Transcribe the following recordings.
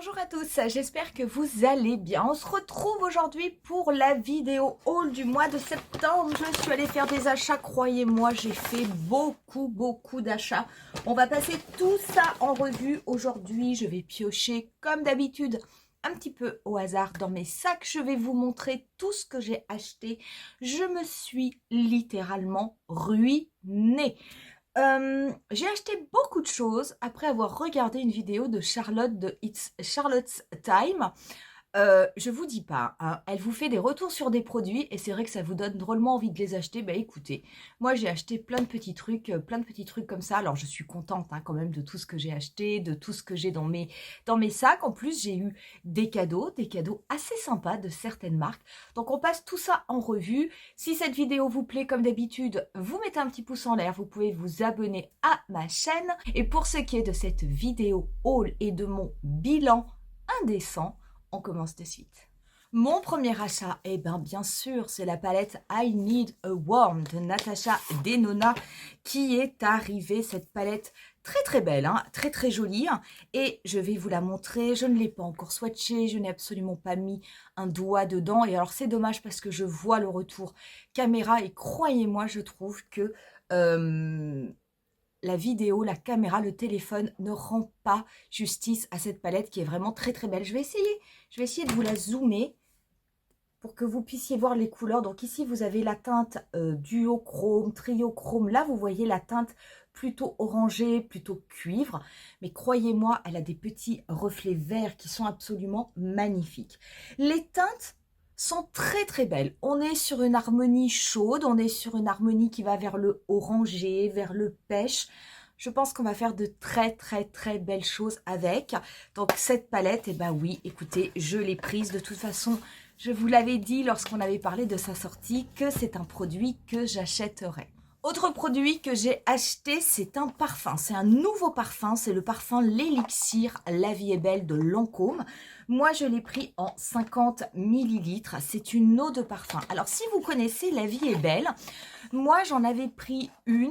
Bonjour à tous, j'espère que vous allez bien. On se retrouve aujourd'hui pour la vidéo haul du mois de septembre. Je suis allée faire des achats, croyez-moi, j'ai fait beaucoup d'achats. On va passer tout ça en revue aujourd'hui. Je vais piocher comme d'habitude un petit peu au hasard dans mes sacs. Je vais vous montrer tout ce que j'ai acheté. Je me suis littéralement ruinée. J'ai acheté beaucoup de choses après avoir regardé une vidéo de Charlotte de It's Charlotte's Time. Je vous dis pas, hein, elle vous fait des retours sur des produits et c'est vrai que ça vous donne drôlement envie de les acheter. Bah écoutez, moi j'ai acheté plein de petits trucs comme ça. Alors je suis contente hein, quand même de tout ce que j'ai acheté, de tout ce que j'ai dans mes sacs. En plus j'ai eu des cadeaux assez sympas de certaines marques. Donc on passe tout ça en revue. Si cette vidéo vous plaît comme d'habitude, vous mettez un petit pouce en l'air, vous pouvez vous abonner à ma chaîne. Et pour ce qui est de cette vidéo haul et de mon bilan indécent, on commence de suite. Mon premier achat, eh bien sûr, c'est la palette I Need a Warm de Natasha Denona qui est arrivée. Cette palette très belle, hein, très jolie. Et je vais vous la montrer. Je ne l'ai pas encore swatchée, je n'ai absolument pas mis un doigt dedans. Et alors c'est dommage parce que je vois le retour caméra et croyez-moi, je trouve que la vidéo, la caméra, le téléphone ne rend pas justice à cette palette qui est vraiment très belle. Je vais essayer de vous la zoomer pour que vous puissiez voir les couleurs. Donc ici, vous avez la teinte duochrome, triochrome. Là, vous voyez la teinte plutôt orangée, plutôt cuivre. Mais croyez-moi, elle a des petits reflets verts qui sont absolument magnifiques. Les teintes sont très belles. On est sur une harmonie chaude, on est sur une harmonie qui va vers le orangé, vers le pêche. Je pense qu'on va faire de très belles choses avec. Donc cette palette, eh ben oui, écoutez, je l'ai prise. De toute façon, je vous l'avais dit lorsqu'on avait parlé de sa sortie que c'est un produit que j'achèterais. Autre produit que j'ai acheté, c'est un parfum. C'est un nouveau parfum, c'est le parfum L'Élixir La Vie est Belle de Lancôme. Moi, je l'ai pris en 50 millilitres. C'est une eau de parfum. Alors, si vous connaissez La Vie est Belle, moi, j'en avais pris une.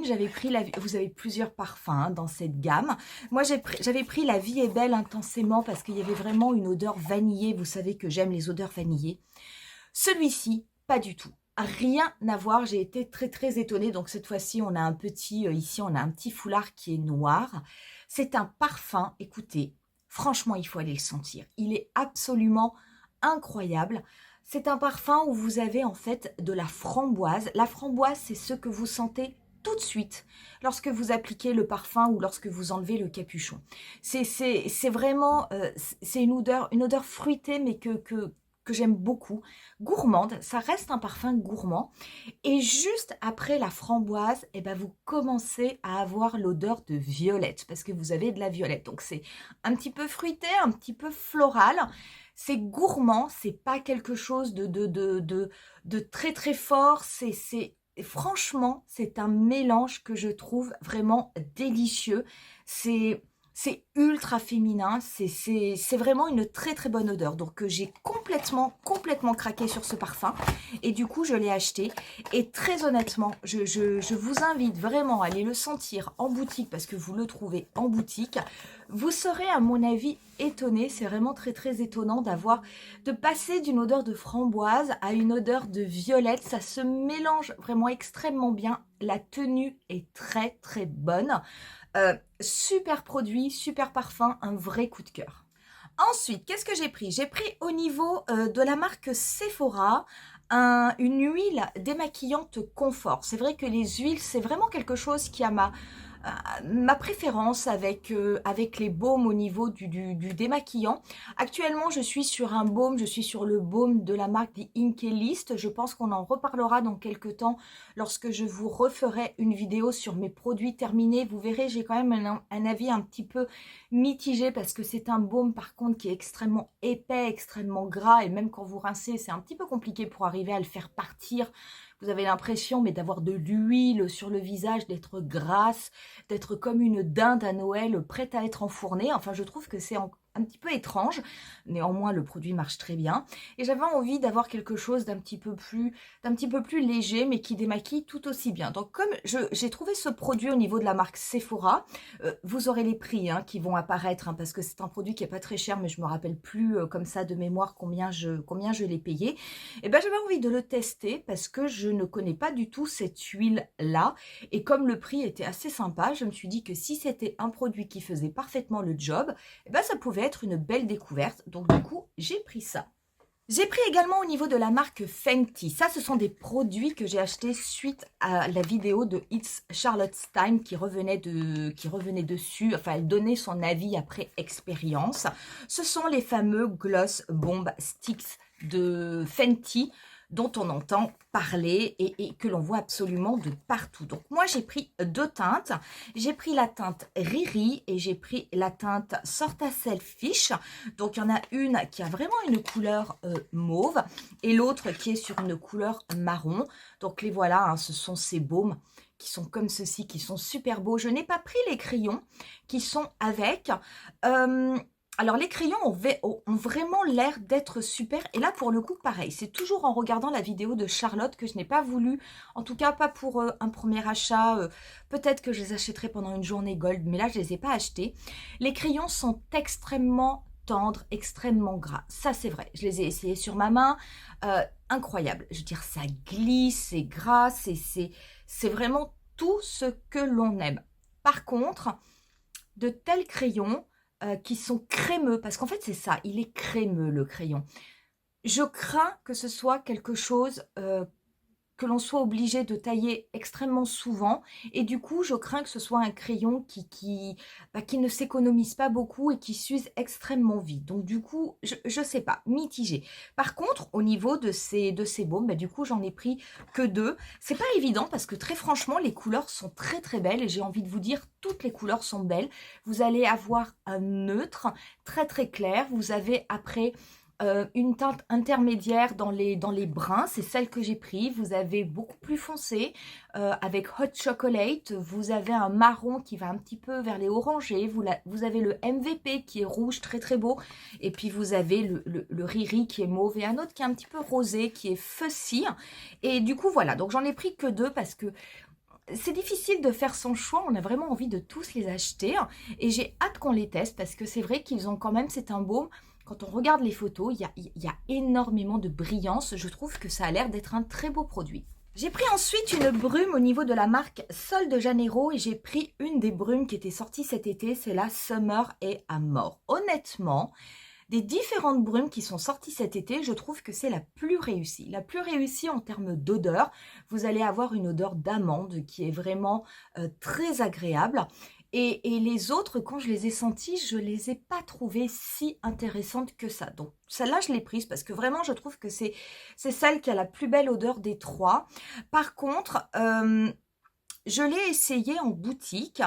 Vous avez plusieurs parfums hein, dans cette gamme. Moi, j'avais pris La Vie est Belle intensément parce qu'il y avait vraiment une odeur vanillée. Vous savez que j'aime les odeurs vanillées. Celui-ci, pas du tout. Rien à voir, j'ai été très étonnée. Donc cette fois-ci, on a un petit, ici on a un petit foulard qui est noir. C'est un parfum, écoutez, franchement il faut aller le sentir. Il est absolument incroyable. C'est un parfum où vous avez en fait de la framboise. La framboise, c'est ce que vous sentez tout de suite lorsque vous appliquez le parfum ou lorsque vous enlevez le capuchon. C'est vraiment, c'est une odeur fruitée mais que j'aime beaucoup, gourmande, ça reste un parfum gourmand. Et juste après la framboise, eh ben vous commencez à avoir l'odeur de violette, parce que vous avez de la violette. Donc c'est un petit peu fruité, un petit peu floral. C'est gourmand, c'est pas quelque chose de très fort. Franchement, c'est un mélange que je trouve vraiment délicieux. C'est ultra féminin, c'est vraiment une très bonne odeur. Donc j'ai complètement craqué sur ce parfum. Et du coup, je l'ai acheté. Et très honnêtement, je vous invite vraiment à aller le sentir en boutique parce que vous le trouvez en boutique. Vous serez à mon avis étonné. C'est vraiment très étonnant de passer d'une odeur de framboise à une odeur de violette. Ça se mélange vraiment extrêmement bien. La tenue est très bonne. Super produit, super parfum, un vrai coup de cœur. Ensuite, qu'est-ce que j'ai pris? J'ai pris au niveau de la marque Sephora une huile démaquillante confort. C'est vrai que les huiles, c'est vraiment quelque chose qui a ma préférence avec les baumes au niveau du démaquillant. Actuellement, je suis sur un baume, je suis sur le baume de la marque The Inkey List. Je pense qu'on en reparlera dans quelques temps lorsque je vous referai une vidéo sur mes produits terminés. Vous verrez, j'ai quand même un avis un petit peu mitigé parce que c'est un baume par contre qui est extrêmement épais, extrêmement gras et même quand vous rincez, c'est un petit peu compliqué pour arriver à le faire partir. Vous avez l'impression d'avoir de l'huile sur le visage, d'être grasse, d'être comme une dinde à Noël prête à être enfournée. Enfin, je trouve que c'est étrange. Néanmoins, le produit marche très bien. Et j'avais envie d'avoir quelque chose d'un petit peu plus léger, mais qui démaquille tout aussi bien. Donc, comme j'ai trouvé ce produit au niveau de la marque Sephora, vous aurez les prix hein, qui vont apparaître, hein, parce que c'est un produit qui n'est pas très cher, mais je ne me rappelle plus comme ça de mémoire combien je l'ai payé. Et ben j'avais envie de le tester parce que je ne connais pas du tout cette huile-là. Et comme le prix était assez sympa, je me suis dit que si c'était un produit qui faisait parfaitement le job, et ben ça pouvait être une belle découverte. Donc du coup, j'ai pris ça. J'ai pris également au niveau de la marque Fenty. Ça, ce sont des produits que j'ai achetés suite à la vidéo de It's Charlotte's Time qui revenait dessus. Enfin, elle donnait son avis après expérience. Ce sont les fameux Gloss Bomb Sticks de Fenty dont on entend parler et que l'on voit absolument de partout. Donc moi j'ai pris deux teintes, j'ai pris la teinte Riri et j'ai pris la teinte Sorta Selfish. Donc il y en a une qui a vraiment une couleur mauve et l'autre qui est sur une couleur marron. Donc les voilà, hein, ce sont ces baumes qui sont comme ceci, qui sont super beaux. Je n'ai pas pris les crayons qui sont avec. Alors, les crayons ont vraiment l'air d'être super. Et là, pour le coup, pareil. C'est toujours en regardant la vidéo de Charlotte que je n'ai pas voulu, en tout cas pas pour un premier achat. Peut-être que je les achèterai pendant une journée gold, mais là, je ne les ai pas achetés. Les crayons sont extrêmement tendres, extrêmement gras. Ça, c'est vrai. Je les ai essayés sur ma main. Incroyable. Je veux dire, ça glisse, c'est gras, c'est vraiment tout ce que l'on aime. Par contre, de tels crayons qui sont crémeux, parce qu'en fait c'est ça, il est crémeux le crayon. Je crains que ce soit quelque chose que l'on soit obligé de tailler extrêmement souvent et du coup je crains que ce soit un crayon qui ne s'économise pas beaucoup et qui s'use extrêmement vite. Donc du coup je sais pas, mitigé. Par contre au niveau de ces baumes, du coup j'en ai pris que deux. C'est pas évident parce que très franchement les couleurs sont très très belles et j'ai envie de vous dire toutes les couleurs sont belles. Vous allez avoir un neutre très très clair, vous avez après une teinte intermédiaire dans les bruns, c'est celle que j'ai pris. Vous avez beaucoup plus foncé avec Hot Chocolate. Vous avez un marron qui va un petit peu vers les orangés. Vous avez le MVP qui est rouge, très très beau. Et puis vous avez le Riri qui est mauve et un autre qui est un petit peu rosé, qui est fussy. Et du coup voilà, donc j'en ai pris que deux parce que c'est difficile de faire son choix, on a vraiment envie de tous les acheter. Et j'ai hâte qu'on les teste parce que c'est vrai qu'ils ont quand même, c'est un baume. Quand on regarde les photos, il y a énormément de brillance. Je trouve que ça a l'air d'être un très beau produit. J'ai pris ensuite une brume au niveau de la marque Sol de Janeiro et j'ai pris une des brumes qui était sortie cet été, c'est la Summer et Amore. Honnêtement, des différentes brumes qui sont sorties cet été, je trouve que c'est la plus réussie. La plus réussie en termes d'odeur. Vous allez avoir une odeur d'amande qui est vraiment très agréable. Et les autres, quand je les ai senties, je ne les ai pas trouvées si intéressantes que ça. Donc celle-là, je l'ai prise parce que vraiment, je trouve que c'est celle qui a la plus belle odeur des trois. Par contre, je l'ai essayée en boutique.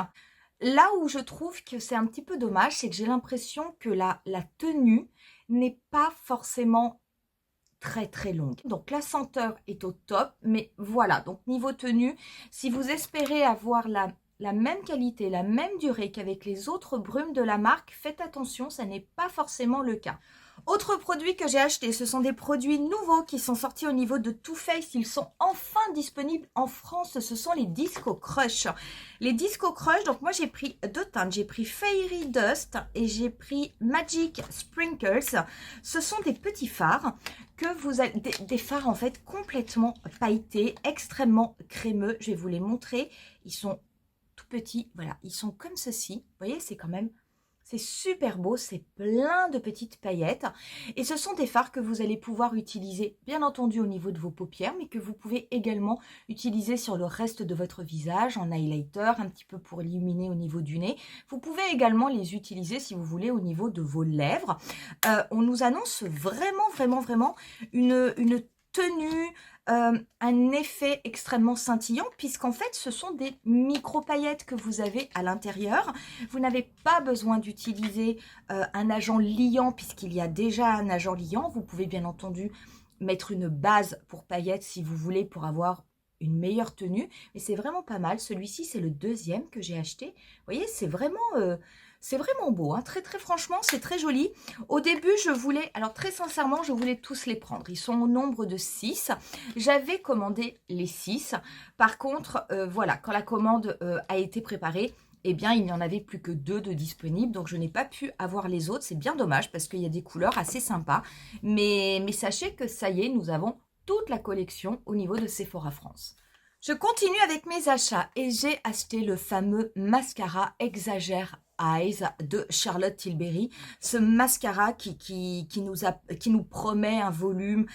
Là où je trouve que c'est un petit peu dommage, c'est que j'ai l'impression que la tenue n'est pas forcément très très longue. Donc la senteur est au top, mais voilà, donc niveau tenue, si vous espérez avoir la même qualité, la même durée qu'avec les autres brumes de la marque, faites attention, ça n'est pas forcément le cas. Autre produit que j'ai acheté, ce sont des produits nouveaux qui sont sortis au niveau de Too Faced. Ils sont enfin disponibles en France. Ce sont les Disco Crush. Les Disco Crush, donc moi j'ai pris deux teintes. J'ai pris Fairy Dust et j'ai pris Magic Sprinkles. Ce sont des petits fards que vous avez, des fards en fait complètement pailletés, extrêmement crémeux. Je vais vous les montrer. Ils sont tout petits. Voilà, ils sont comme ceci. Vous voyez, c'est quand même... C'est super beau, c'est plein de petites paillettes. Et ce sont des fards que vous allez pouvoir utiliser, bien entendu, au niveau de vos paupières, mais que vous pouvez également utiliser sur le reste de votre visage, en highlighter, un petit peu pour illuminer au niveau du nez. Vous pouvez également les utiliser, si vous voulez, au niveau de vos lèvres. On nous annonce vraiment une tenue, un effet extrêmement scintillant puisqu'en fait ce sont des micro paillettes que vous avez à l'intérieur. Vous n'avez pas besoin d'utiliser un agent liant puisqu'il y a déjà un agent liant. Vous pouvez bien entendu mettre une base pour paillettes si vous voulez pour avoir une meilleure tenue, mais c'est vraiment pas mal. Celui-ci c'est le deuxième que j'ai acheté. Vous voyez, c'est vraiment C'est vraiment beau, hein. Très très franchement, c'est très joli. Au début, je voulais, alors très sincèrement, je voulais tous les prendre. Ils sont au nombre de 6. J'avais commandé les 6. Par contre, voilà, quand la commande a été préparée, eh bien, il n'y en avait plus que 2 de disponibles. Donc, je n'ai pas pu avoir les autres. C'est bien dommage parce qu'il y a des couleurs assez sympas. Mais sachez que ça y est, nous avons toute la collection au niveau de Sephora France. Je continue avec mes achats et j'ai acheté le fameux mascara Exagère Eyes de Charlotte Tilbury. Ce mascara qui nous promet un volume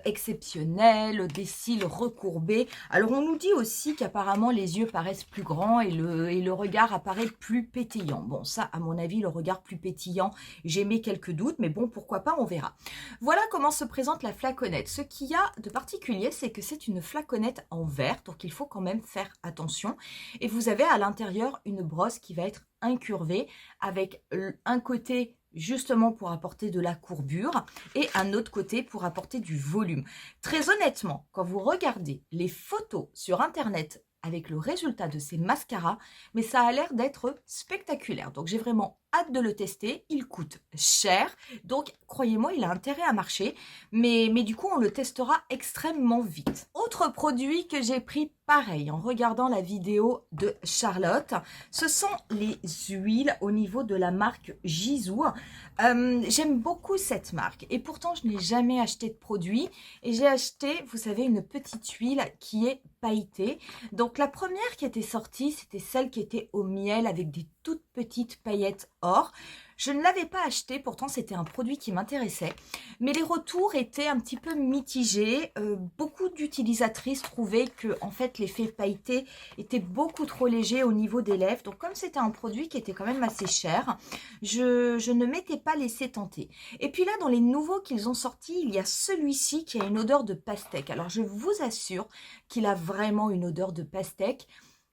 exceptionnel, des cils recourbés. Alors on nous dit aussi qu'apparemment les yeux paraissent plus grands et le regard apparaît plus pétillant. Bon, ça à mon avis, le regard plus pétillant, j'ai mis quelques doutes, mais bon, pourquoi pas, on verra. Voilà comment se présente la flaconnette. Ce qu'il y a de particulier, c'est que c'est une flaconnette en verre, donc il faut quand même faire attention. Et vous avez à l'intérieur une brosse qui va être incurvée avec un côté justement pour apporter de la courbure et un autre côté pour apporter du volume. Très honnêtement, quand vous regardez les photos sur internet avec le résultat de ces mascaras, mais ça a l'air d'être spectaculaire. Donc j'ai vraiment hâte de le tester. Il coûte cher, donc croyez-moi, il a intérêt à marcher, mais du coup on le testera extrêmement vite. Autre produit que j'ai pris pareil en regardant la vidéo de Charlotte, ce sont les huiles au niveau de la marque Jisoo. J'aime beaucoup cette marque et pourtant je n'ai jamais acheté de produit et j'ai acheté, vous savez, une petite huile qui est pailletée. Donc la première qui était sortie, c'était celle qui était au miel avec des toutes petites paillettes or. Je ne l'avais pas acheté, pourtant c'était un produit qui m'intéressait, mais les retours étaient un petit peu mitigés. Beaucoup d'utilisatrices trouvaient que en fait l'effet pailleté était beaucoup trop léger au niveau des lèvres. Donc comme c'était un produit qui était quand même assez cher, je ne m'étais pas laissé tenter. Et puis là, dans les nouveaux qu'ils ont sortis, il y a celui-ci qui a une odeur de pastèque. Alors je vous assure qu'il a vraiment une odeur de pastèque.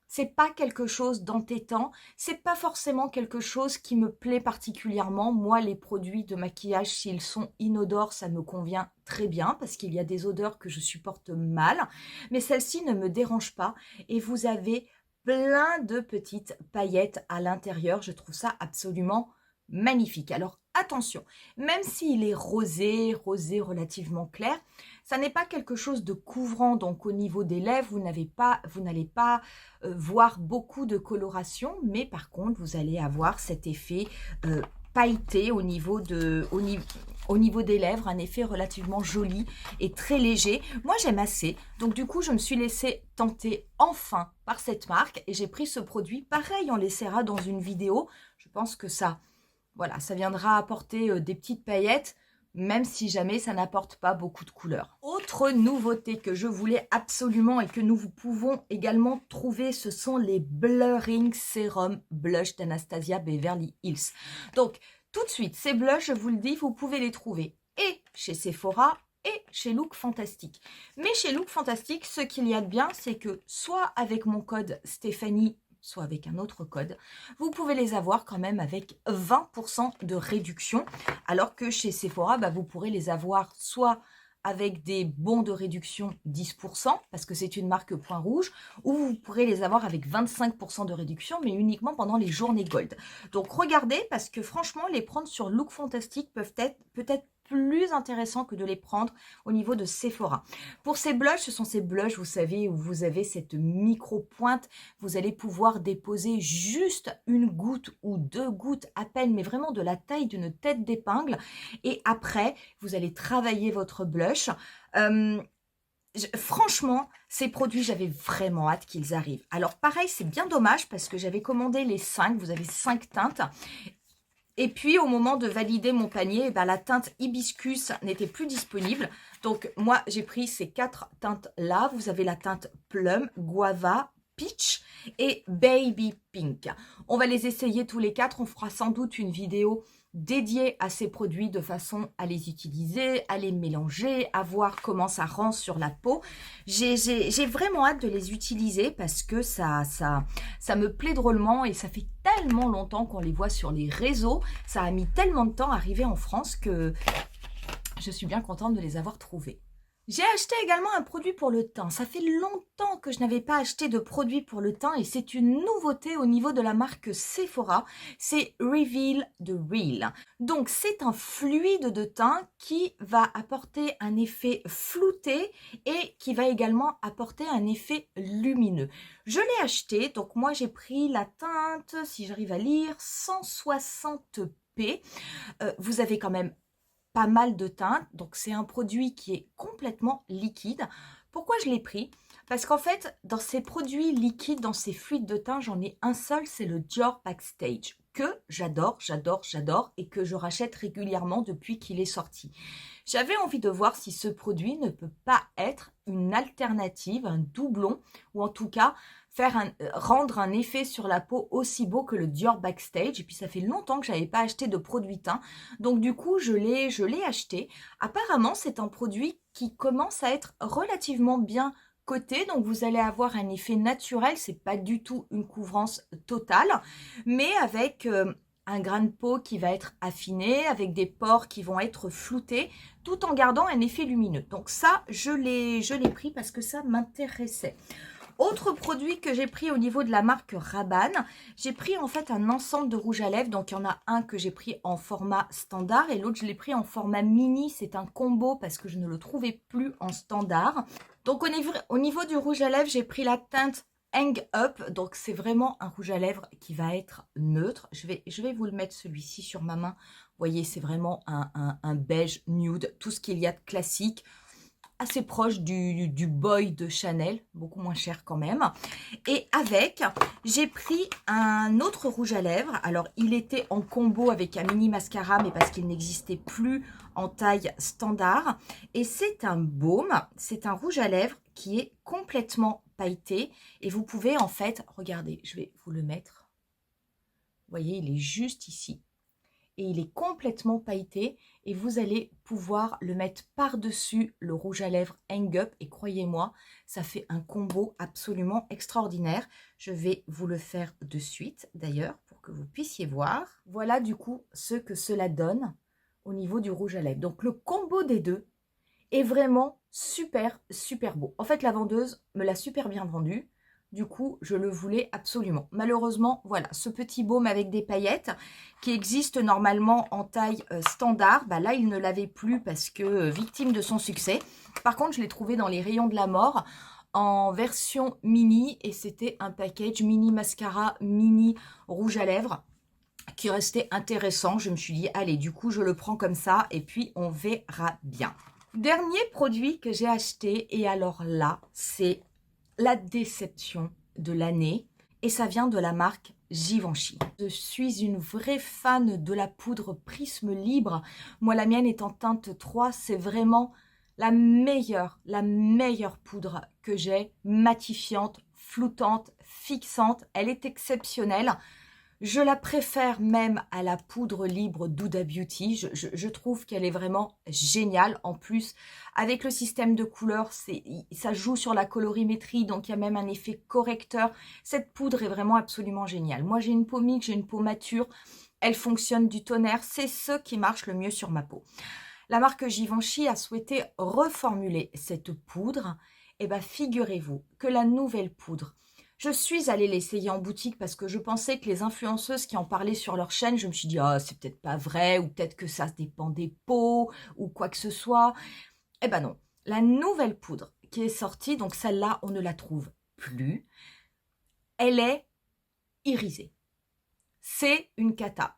C'est pas quelque chose d'entêtant, c'est pas forcément quelque chose qui me plaît particulièrement. Moi, les produits de maquillage, s'ils sont inodores, ça me convient très bien parce qu'il y a des odeurs que je supporte mal. Mais celle-ci ne me dérange pas et vous avez plein de petites paillettes à l'intérieur. Je trouve ça absolument magnifique. Alors attention, même s'il est rosé relativement clair, ça n'est pas quelque chose de couvrant, donc au niveau des lèvres, vous n'allez pas voir beaucoup de coloration, mais par contre, vous allez avoir cet effet pailleté au niveau des lèvres, un effet relativement joli et très léger. Moi, j'aime assez, donc du coup, je me suis laissée tenter enfin par cette marque et j'ai pris ce produit. Pareil, on l'essaiera dans une vidéo. Je pense que ça... Voilà, ça viendra apporter des petites paillettes, même si jamais ça n'apporte pas beaucoup de couleurs. Autre nouveauté que je voulais absolument et que nous pouvons également trouver, ce sont les Blurring Serum Blush d'Anastasia Beverly Hills. Donc, tout de suite, ces blushs, je vous le dis, vous pouvez les trouver et chez Sephora et chez Look Fantastic. Mais chez Look Fantastic, ce qu'il y a de bien, c'est que soit avec mon code Stéphanie, soit avec un autre code, vous pouvez les avoir quand même avec 20% de réduction, alors que chez Sephora, vous pourrez les avoir soit avec des bons de réduction 10%, parce que c'est une marque point rouge, ou vous pourrez les avoir avec 25% de réduction, mais uniquement pendant les journées gold. Donc regardez, parce que franchement, les prendre sur Look Fantastic peuvent être peut-être plus intéressant que de les prendre au niveau de Sephora. Pour ces blushs, ce sont ces blushs, vous savez, où vous avez cette micro-pointe. Vous allez pouvoir déposer juste une goutte ou 2 gouttes à peine, mais vraiment de la taille d'une tête d'épingle. Et après, vous allez travailler votre blush. Franchement, ces produits, j'avais vraiment hâte qu'ils arrivent. Alors pareil, c'est bien dommage parce que j'avais commandé les 5. Vous avez 5 teintes. Et puis, au moment de valider mon panier, la teinte hibiscus n'était plus disponible. Donc, moi, j'ai pris ces 4 teintes-là. Vous avez la teinte plum, guava, peach et baby pink. On va les essayer tous les 4. On fera sans doute une vidéo dédiée à ces produits de façon à les utiliser, à les mélanger, à voir comment ça rend sur la peau. J'ai vraiment hâte de les utiliser parce que ça me plaît drôlement et ça fait tellement longtemps qu'on les voit sur les réseaux. Ça a mis tellement de temps à arriver en France que je suis bien contente de les avoir trouvés. J'ai acheté également un produit pour le teint. Ça fait longtemps que je n'avais pas acheté de produit pour le teint et c'est une nouveauté au niveau de la marque Sephora. C'est Reveal the Real. Donc c'est un fluide de teint qui va apporter un effet flouté et qui va également apporter un effet lumineux. Je l'ai acheté, donc moi j'ai pris la teinte, si j'arrive à lire, 160p. Vous avez quand même pas mal de teinte, donc c'est un produit qui est complètement liquide. Pourquoi je l'ai pris? Parce qu'en fait, dans ces produits liquides, dans ces fluides de teint, j'en ai un seul, c'est le Dior Backstage, que j'adore, j'adore, j'adore, et que je rachète régulièrement depuis qu'il est sorti. J'avais envie de voir si ce produit ne peut pas être une alternative, un doublon, ou en tout cas rendre un effet sur la peau aussi beau que le Dior Backstage. Et puis ça fait longtemps que je n'avais pas acheté de produit teint, donc du coup je l'ai acheté. Apparemment c'est un produit qui commence à être relativement bien coté, donc vous allez avoir un effet naturel, c'est pas du tout une couvrance totale, mais avec un grain de peau qui va être affiné, avec des pores qui vont être floutés, tout en gardant un effet lumineux. Donc ça, je l'ai pris parce que ça m'intéressait. Autre produit que j'ai pris au niveau de la marque Rabanne, j'ai pris en fait un ensemble de rouge à lèvres. Donc il y en a un que j'ai pris en format standard et l'autre je l'ai pris en format mini. C'est un combo parce que je ne le trouvais plus en standard. Donc au niveau du rouge à lèvres, j'ai pris la teinte Hang Up. Donc c'est vraiment un rouge à lèvres qui va être neutre. Je vais vous le mettre celui-ci sur ma main. Vous voyez, c'est vraiment un beige nude, tout ce qu'il y a de classique, assez proche du Boy de Chanel, beaucoup moins cher quand même. Et avec, j'ai pris un autre rouge à lèvres. Alors, il était en combo avec un mini mascara, mais parce qu'il n'existait plus en taille standard. Et c'est un baume, c'est un rouge à lèvres qui est complètement pailleté. Et vous pouvez en fait, regardez, je vais vous le mettre. Vous voyez, il est juste ici. Et il est complètement pailleté et vous allez pouvoir le mettre par-dessus le rouge à lèvres Hang Up et croyez-moi, ça fait un combo absolument extraordinaire. Je vais vous le faire de suite d'ailleurs pour que vous puissiez voir. Voilà du coup ce que cela donne au niveau du rouge à lèvres. Donc le combo des deux est vraiment super, super beau. En fait, la vendeuse me l'a super bien vendu. Du coup, je le voulais absolument. Malheureusement, voilà, ce petit baume avec des paillettes qui existe normalement en taille standard, bah là, il ne l'avait plus parce que victime de son succès. Par contre, je l'ai trouvé dans les rayons de la mort en version mini et c'était un package mini mascara, mini rouge à lèvres qui restait intéressant. Je me suis dit, allez, du coup, je le prends comme ça et puis on verra bien. Dernier produit que j'ai acheté, et alors là, c'est la déception de l'année. Et ça vient de la marque Givenchy. Je suis une vraie fan de la poudre Prisme Libre. Moi, la mienne est en teinte 3. C'est vraiment la meilleure poudre que j'ai. Matifiante, floutante, fixante. Elle est exceptionnelle. Je la préfère même à la poudre libre d'Huda Beauty. Je trouve qu'elle est vraiment géniale. En plus, avec le système de couleurs, ça joue sur la colorimétrie, donc il y a même un effet correcteur. Cette poudre est vraiment absolument géniale. Moi, j'ai une peau mixte, j'ai une peau mature. Elle fonctionne du tonnerre. C'est ce qui marche le mieux sur ma peau. La marque Givenchy a souhaité reformuler cette poudre. Et bien, figurez-vous que la nouvelle poudre, je suis allée l'essayer en boutique parce que je pensais que les influenceuses qui en parlaient sur leur chaîne, je me suis dit, ah, c'est peut-être pas vrai, ou peut-être que ça dépend des peaux, ou quoi que ce soit. Eh ben non. La nouvelle poudre qui est sortie, donc celle-là, on ne la trouve plus. Elle est irisée. C'est une cata.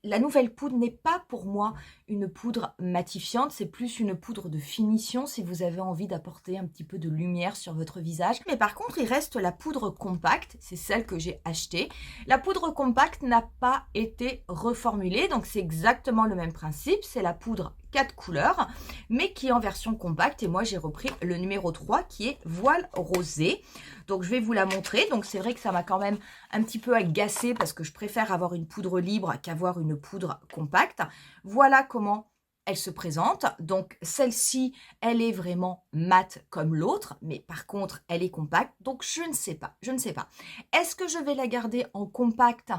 La nouvelle poudre n'est pas pour moi une poudre matifiante, c'est plus une poudre de finition si vous avez envie d'apporter un petit peu de lumière sur votre visage. Mais par contre, il reste la poudre compacte, c'est celle que j'ai achetée. La poudre compacte n'a pas été reformulée, donc c'est exactement le même principe. C'est la poudre 4 couleurs, mais qui est en version compacte. Et moi, j'ai repris le numéro 3 qui est Voile Rosé. Donc, je vais vous la montrer. Donc, c'est vrai que ça m'a quand même un petit peu agacée parce que je préfère avoir une poudre libre qu'avoir une poudre compacte. Voilà comment elle se présente. Donc, celle-ci, elle est vraiment mate comme l'autre, mais par contre, elle est compacte. Donc, je ne sais pas. Je ne sais pas. Est-ce que je vais la garder en compact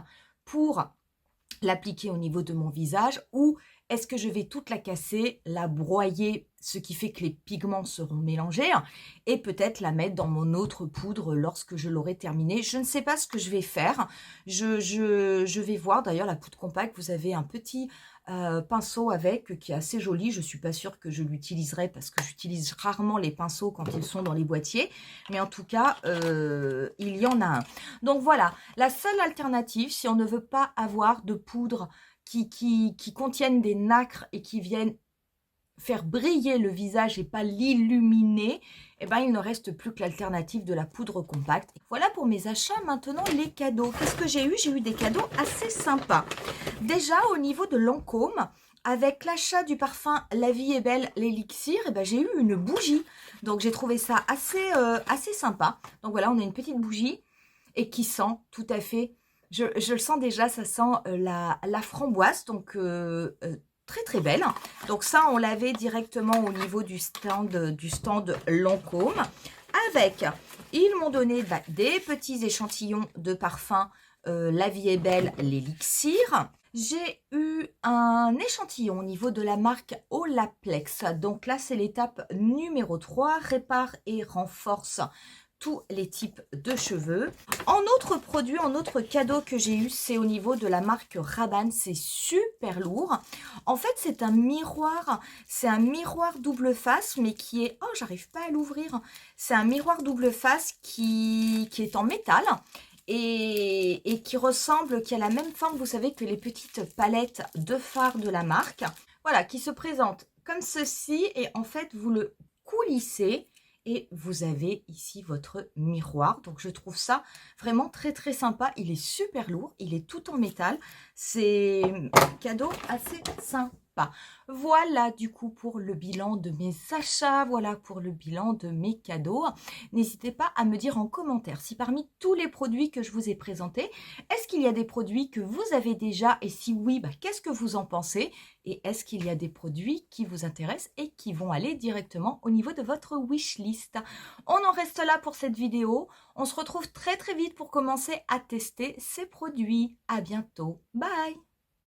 pour l'appliquer au niveau de mon visage ou est-ce que je vais toute la casser, la broyer ce qui fait que les pigments seront mélangés, et peut-être la mettre dans mon autre poudre lorsque je l'aurai terminée. Je ne sais pas ce que je vais faire. Je vais voir. D'ailleurs, la poudre compacte, vous avez un petit pinceau avec qui est assez joli. Je ne suis pas sûre que je l'utiliserai parce que j'utilise rarement les pinceaux quand ils sont dans les boîtiers. Mais en tout cas, il y en a un. Donc voilà, la seule alternative, si on ne veut pas avoir de poudre qui contiennent des nacres et qui viennent faire briller le visage et pas l'illuminer, eh ben, il ne reste plus que l'alternative de la poudre compacte. Voilà pour mes achats. Maintenant, les cadeaux. Qu'est-ce que j'ai eu? J'ai eu des cadeaux assez sympas. Déjà, au niveau de Lancôme, avec l'achat du parfum La Vie est Belle, l'élixir, eh ben, j'ai eu une bougie. Donc, j'ai trouvé ça assez sympa. Donc, voilà, on a une petite bougie et qui sent tout à fait... Je le sens déjà, ça sent la framboise, donc très belle. Donc ça, on l'avait directement au niveau du stand Lancôme. Avec, ils m'ont donné des petits échantillons de parfum La Vie est Belle, l'élixir. J'ai eu un échantillon au niveau de la marque Olaplex. Donc là, c'est l'étape numéro 3, répare et renforce tous les types de cheveux. En autre produit, en autre cadeau que j'ai eu, c'est au niveau de la marque Rabanne. C'est super lourd. En fait, c'est un miroir double face, mais qui est... Oh, j'arrive pas à l'ouvrir. C'est un miroir double face qui est en métal et qui ressemble, qui a la même forme, vous savez, que les petites palettes de fard de la marque. Voilà, qui se présente comme ceci et en fait, vous le coulissez. Et vous avez ici votre miroir. Donc, je trouve ça vraiment très sympa. Il est super lourd. Il est tout en métal. C'est un cadeau assez sympa. Voilà du coup pour le bilan de mes achats. Voilà pour le bilan de mes cadeaux. N'hésitez pas à me dire en commentaire si parmi tous les produits que je vous ai présentés, est-ce qu'il y a des produits que vous avez déjà? Et si oui, qu'est-ce que vous en pensez? Et est-ce qu'il y a des produits qui vous intéressent et qui vont aller directement au niveau de votre wishlist? On en reste là pour cette vidéo. On se retrouve très vite pour commencer à tester ces produits. À bientôt. Bye!